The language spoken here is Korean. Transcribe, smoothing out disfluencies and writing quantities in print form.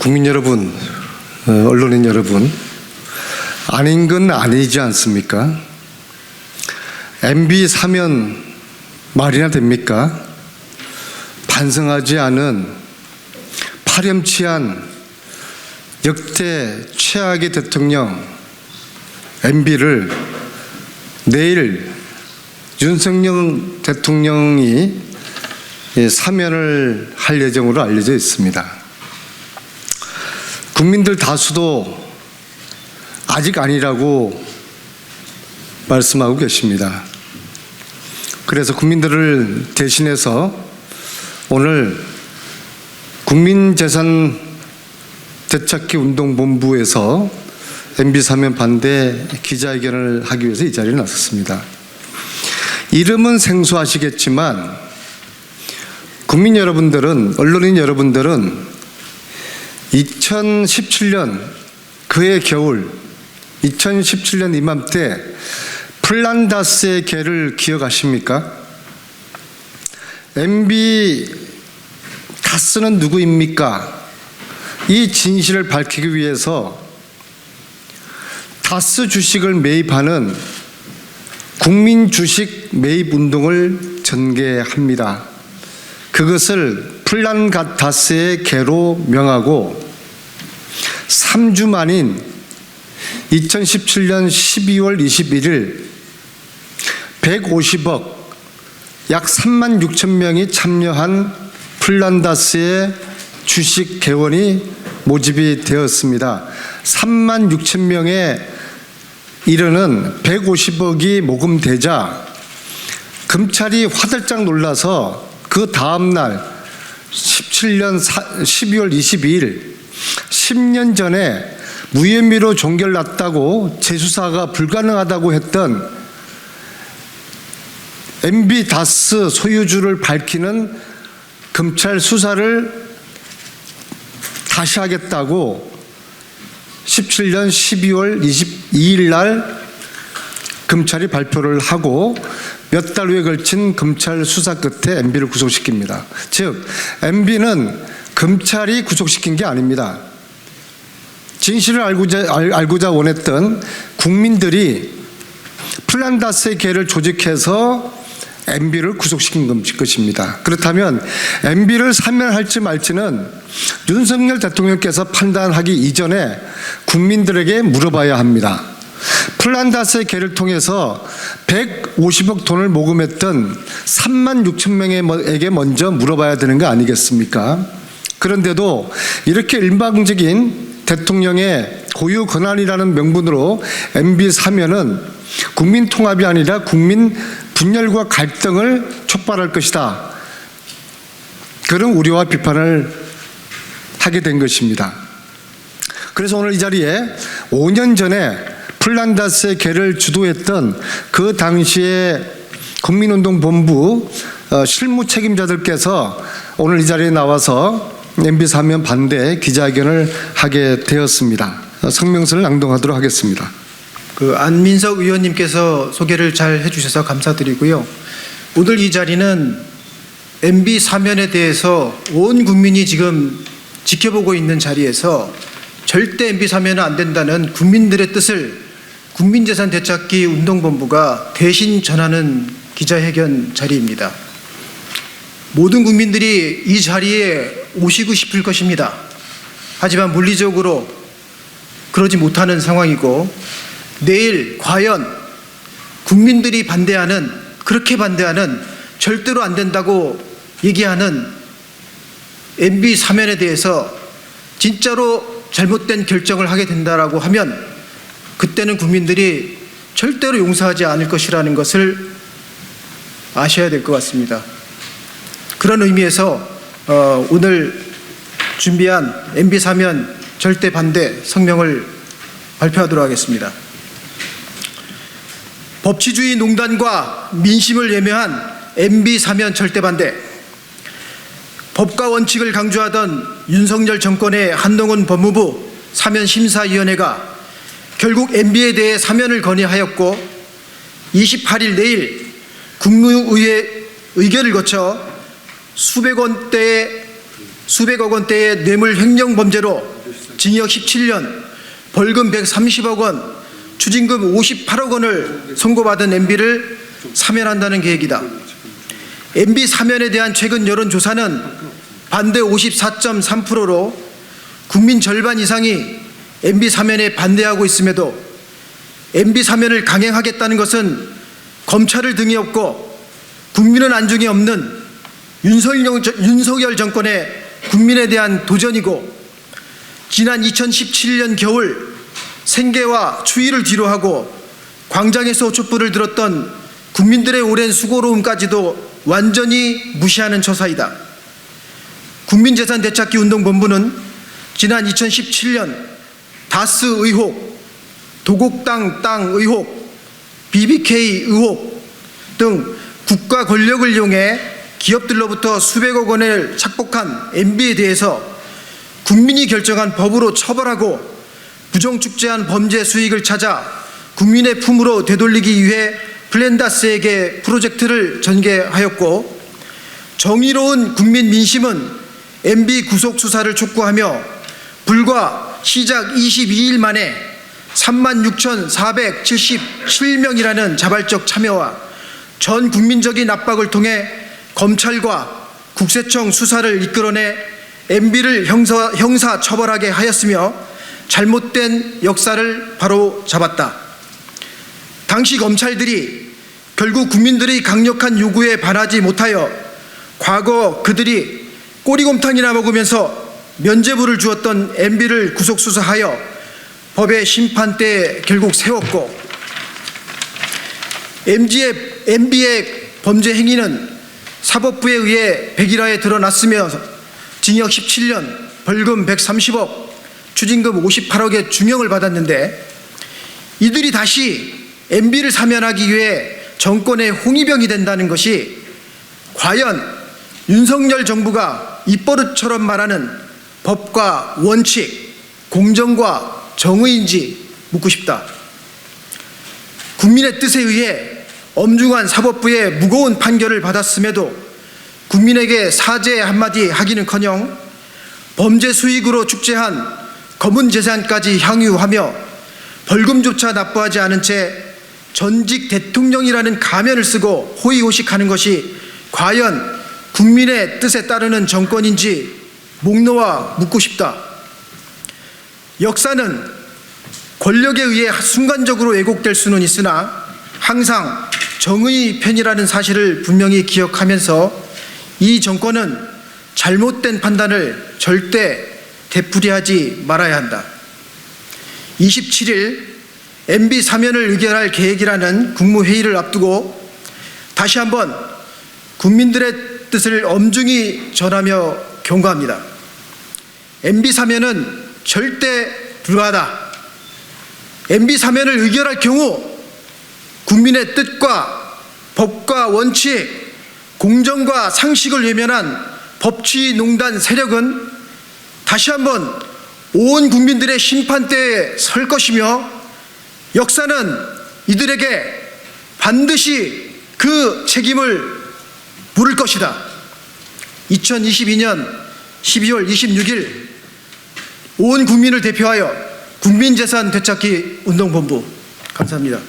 국민 여러분, 언론인 여러분, 아닌 건 아니지 않습니까? MB 사면 말이나 됩니까? 반성하지 않은 파렴치한 역대 최악의 대통령 MB를 내일 윤석열 대통령이 사면을 할 예정으로 알려져 있습니다. 국민들 다수도 아직 아니라고 말씀하고 계십니다. 그래서 국민들을 대신해서 오늘 국민재산 되찾기 운동본부에서 MB 사면 반대 기자회견을 하기 위해서 이 자리에 나섰습니다. 이름은 생소하시겠지만 국민 여러분들은, 언론인 여러분들은 2017년 그해 겨울 2017년 이맘때 플란다스의 개를 기억하십니까? MB 다스는 누구입니까? 이 진실을 밝히기 위해서 다스 주식을 매입하는 국민 주식 매입 운동을 전개합니다. 그것을 플란다스의 개로 명하고 3주 만인 2017년 12월 21일 150억 약 3만 6천 명이 참여한 플란다스의 주식 개원이 모집이 되었습니다. 3만 6천 명에 이르는 150억이 모금되자 검찰이 화들짝 놀라서 그 다음날 17년 12월 22일 10년 전에 무혐의로 종결났다고 재수사가 불가능하다고 했던 MB 다스 소유주를 밝히는 검찰 수사를 다시 하겠다고 17년 12월 22일 날 검찰이 발표를 하고 몇 달 후에 걸친 검찰 수사 끝에 MB를 구속시킵니다. 즉 MB는 검찰이 구속시킨 게 아닙니다. 진실을 알고자 원했던 국민들이 플란다스의 개를 조직해서 MB를 구속시킨 것입니다. 그렇다면 MB를 사면할지 말지는 윤석열 대통령께서 판단하기 이전에 국민들에게 물어봐야 합니다. 플란다스의 개를 통해서 150억 돈을 모금했던 3만 6천 명에게 먼저 물어봐야 되는 거 아니겠습니까? 그런데도 이렇게 일방적인 대통령의 고유 권한이라는 명분으로 MB 사면은 국민 통합이 아니라 국민 분열과 갈등을 촉발할 것이다. 그런 우려와 비판을 하게 된 것입니다. 그래서 오늘 이 자리에 5년 전에 플란다스의 개를 주도했던 그 당시에 국민운동본부 실무 책임자들께서 오늘 이 자리에 나와서 MB 사면 반대 기자회견을 하게 되었습니다. 성명서를 낭독하도록 하겠습니다. 안민석 의원님께서 소개를 잘 해주셔서 감사드리고요. 오늘 이 자리는 MB 사면에 대해서 온 국민이 지금 지켜보고 있는 자리에서 절대 MB 사면은 안 된다는 국민들의 뜻을 국민재산 되찾기 운동본부가 대신 전하는 기자회견 자리입니다. 모든 국민들이 이 자리에 오시고 싶을 것입니다. 하지만 물리적으로 그러지 못하는 상황이고 내일 과연 국민들이 반대하는, 그렇게 반대하는, 절대로 안 된다고 얘기하는 MB 사면에 대해서 진짜로 잘못된 결정을 하게 된다라고 하면 그때는 국민들이 절대로 용서하지 않을 것이라는 것을 아셔야 될 것 같습니다. 그런 의미에서 오늘 준비한 MB 사면 절대 반대 성명을 발표하도록 하겠습니다. 법치주의 농단과 민심을 예매한 MB 사면 절대 반대. 법과 원칙을 강조하던 윤석열 정권의 한동훈 법무부 사면심사위원회가 결국 MB에 대해 사면을 건의하였고 28일 내일 국무의회 의결을 거쳐 수백 원대의 수백억 원대의 뇌물 횡령 범죄로 징역 17년, 벌금 130억 원, 추징금 58억 원을 선고받은 MB를 사면한다는 계획이다. MB 사면에 대한 최근 여론조사는 반대 54.3%로 국민 절반 이상이 MB 사면에 반대하고 있음에도 MB 사면을 강행하겠다는 것은 검찰을 등에 업고 국민은 안중에 없는 윤석열 정권의 국민에 대한 도전이고, 지난 2017년 겨울 생계와 추위를 뒤로하고 광장에서 촛불을 들었던 국민들의 오랜 수고로움까지도 완전히 무시하는 처사이다. 국민재산되찾기운동본부는 지난 2017년 다스 의혹, 도곡당 땅 의혹, BBK 의혹 등 국가 권력을 이용해 기업들로부터 수백억 원을 착복한 MB에 대해서 국민이 결정한 법으로 처벌하고 부정축제한 범죄 수익을 찾아 국민의 품으로 되돌리기 위해 플랜다스에게 프로젝트를 전개하였고, 정의로운 국민 민심은 MB 구속 수사를 촉구하며 불과 시작 22일 만에 36,477명이라는 자발적 참여와 전 국민적인 압박을 통해 검찰과 국세청 수사를 이끌어내 MB를 형사 처벌하게 하였으며 잘못된 역사를 바로 잡았다. 당시 검찰들이 결국 국민들의 강력한 요구에 반하지 못하여 과거 그들이 꼬리곰탕이나 먹으면서 면죄부를 주었던 MB를 구속 수사하여 법의 심판대에 결국 세웠고, MB의 범죄 행위는 사법부에 의해 백일화에 드러났으며 징역 17년, 벌금 130억, 추징금 58억의 중형을 받았는데, 이들이 다시 MB를 사면하기 위해 정권의 홍위병이 된다는 것이 과연 윤석열 정부가 입버릇처럼 말하는 법과 원칙, 공정과 정의인지 묻고 싶다. 국민의 뜻에 의해 엄중한 사법부의 무거운 판결을 받았음에도 국민에게 사죄 한마디 하기는커녕 범죄 수익으로 축제한 검은 재산까지 향유하며 벌금조차 납부하지 않은 채 전직 대통령이라는 가면을 쓰고 호의호식하는 것이 과연 국민의 뜻에 따르는 정권인지 목 놓아 묻고 싶다. 역사는 권력에 의해 순간적으로 왜곡될 수는 있으나 항상 정의의 편이라는 사실을 분명히 기억하면서 이 정권은 잘못된 판단을 절대 되풀이하지 말아야 한다. 27일 MB 사면을 의결할 계획이라는 국무회의를 앞두고 다시 한번 국민들의 뜻을 엄중히 전하며 경고합니다. MB 사면은 절대 불가하다. MB 사면을 의결할 경우 국민의 뜻과 법과 원칙, 공정과 상식을 외면한 법치농단 세력은 다시 한번 온 국민들의 심판대에 설 것이며, 역사는 이들에게 반드시 그 책임을 물을 것이다. 2022년 12월 26일 온 국민을 대표하여 국민재산 되찾기 운동본부, 감사합니다.